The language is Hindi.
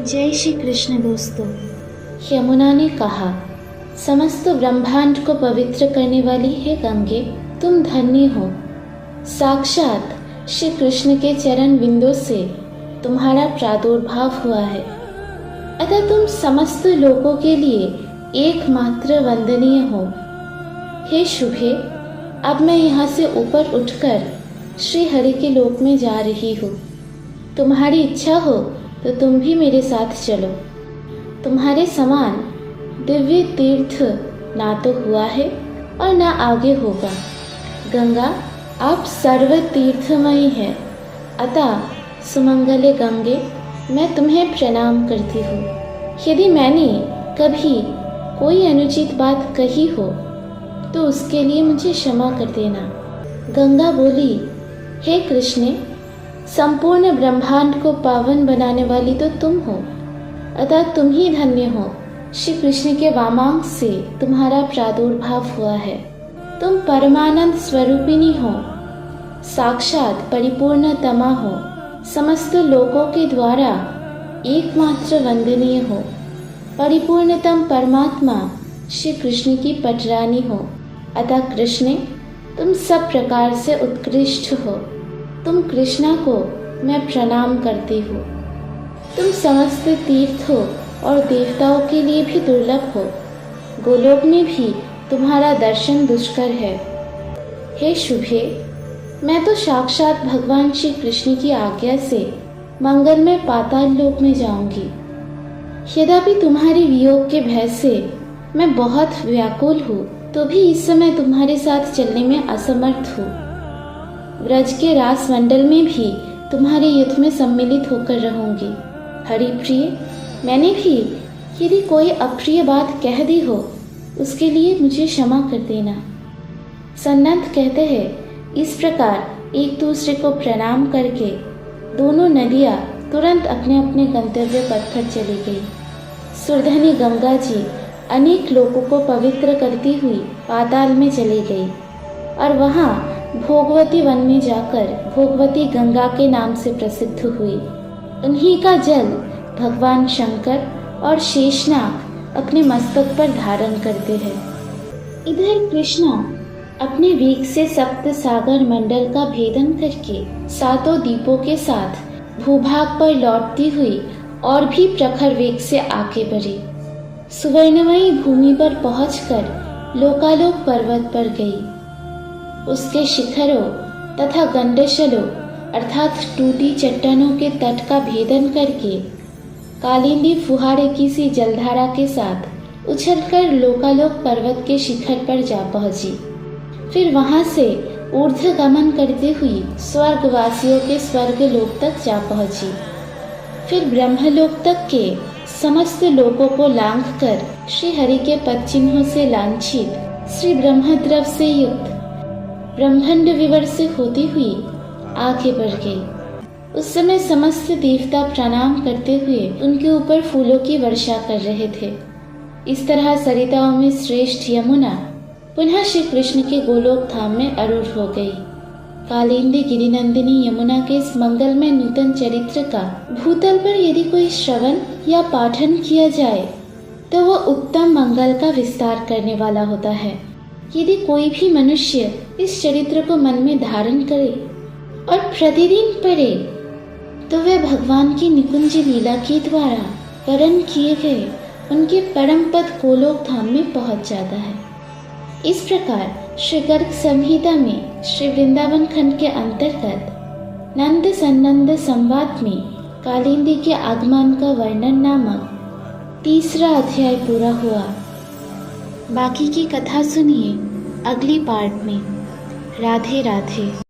जय श्री कृष्ण दोस्तों। यमुना ने कहा, समस्त ब्रह्मांड को पवित्र करने वाली है गंगे, तुम धन्य हो। साक्षात श्री कृष्ण के चरण बिंदु से तुम्हारा प्रादुर्भाव हुआ है, अतः तुम समस्त लोगों के लिए एकमात्र वंदनीय हो। हे शुभे, अब मैं यहाँ से ऊपर उठकर श्री हरि के लोक में जा रही हूँ। तुम्हारी इच्छा हो तो तुम भी मेरे साथ चलो। तुम्हारे समान दिव्य तीर्थ ना तो हुआ है और ना आगे होगा। गंगा, आप सर्व तीर्थमयी है, अतः सुमंगले गंगे, मैं तुम्हें प्रणाम करती हूँ। यदि मैंने कभी कोई अनुचित बात कही हो तो उसके लिए मुझे क्षमा कर देना। गंगा बोली, हे कृष्ण, संपूर्ण ब्रह्मांड को पावन बनाने वाली तो तुम हो, अतः तुम ही धन्य हो। श्री कृष्ण के वामांग से तुम्हारा प्रादुर्भाव हुआ है। तुम परमानंद स्वरूपिणी हो, साक्षात परिपूर्णतमा हो, समस्त लोगों के द्वारा एकमात्र वंदनीय हो। परिपूर्णतम परमात्मा श्री कृष्ण की पटरानी हो, अतः कृष्ण, तुम सब प्रकार से उत्कृष्ट हो। तुम कृष्णा को मैं प्रणाम करती हूँ। तुम समस्त तीर्थों और देवताओं के लिए भी दुर्लभ हो। गोलोक में भी तुम्हारा दर्शन दुष्कर है। हे शुभे, मैं तो साक्षात भगवान श्री कृष्ण की आज्ञा से मंगलमय पाताल लोक में जाऊंगी। यद्यपि तुम्हारे वियोग के भय से मैं बहुत व्याकुल हूँ, तो भी इस समय तुम्हारे साथ चलने में असमर्थ हूँ। ब्रज के रास मंडल में भी तुम्हारे युद्ध में सम्मिलित होकर रहूंगी। हरिप्रिय, मैंने भी यदि कोई अप्रिय बात कह दी हो उसके लिए मुझे क्षमा कर देना। सन्नत कहते हैं, इस प्रकार एक दूसरे को प्रणाम करके दोनों नदियाँ तुरंत अपने अपने गंतव्य पथ पर चली गई। सुरधनी गंगा जी अनेक लोगों को पवित्र करती हुई पाताल में चली गई और वहाँ भोगवती वन में जाकर भोगवती गंगा के नाम से प्रसिद्ध हुई। उन्हीं का जल भगवान शंकर और शेषनाग अपने मस्तक पर धारण करते हैं। इधर कृष्णा अपने वेग से सप्त सागर मंडल का भेदन करके सातों दीपों के साथ भूभाग पर लौटती हुई और भी प्रखर वेग से आगे बढ़ी। सुवर्णमयी भूमि पर पहुंचकर लोकालोक पर्वत पर गई। उसके शिखरों तथा गंडशलों अर्थात टूटी चट्टानों के तट का भेदन करके कालिंदी फुहारे की सी जलधारा के साथ उछलकर लोकालोक पर्वत के शिखर पर जा पहुंची। फिर वहां से ऊर्ध्वगमन करते हुई स्वर्गवासियों के स्वर्ग लोक तक जा पहुंची। फिर ब्रह्मलोक तक के समस्त लोकों को लांघकर श्री हरि के पद चिन्हों से लांछित श्री ब्रह्मद्रव से युक्त ब्रह्मांड विवर से होती हुई आगे बढ़ गई। उस समय समस्त देवता प्रणाम करते हुए उनके ऊपर फूलों की वर्षा कर रहे थे। इस तरह सरिताओं में श्रेष्ठ यमुना पुनः श्री कृष्ण के गोलोक धाम में आरूढ़ हो गई। कालिंदी गिरिनंदिनी यमुना के इस मंगलमय नूतन चरित्र का भूतल पर यदि कोई श्रवण या पाठन किया जाए तो वह उत्तम मंगल का विस्तार करने वाला होता है। यदि कोई भी मनुष्य इस चरित्र को मन में धारण करे और प्रतिदिन पढ़े तो वह भगवान की निकुंज लीला के द्वारा वर्ण किए गए उनके परम पद गोलोक धाम में पहुंच जाता है। इस प्रकार श्री गर्ग संहिता में श्री वृंदावन खंड के अंतर्गत नंद सन्नंद संवाद में कालिंदी के आगमन का वर्णन नामक तीसरा अध्याय पूरा हुआ। बाकी की कथा सुनिए अगली पार्ट में। राधे राधे।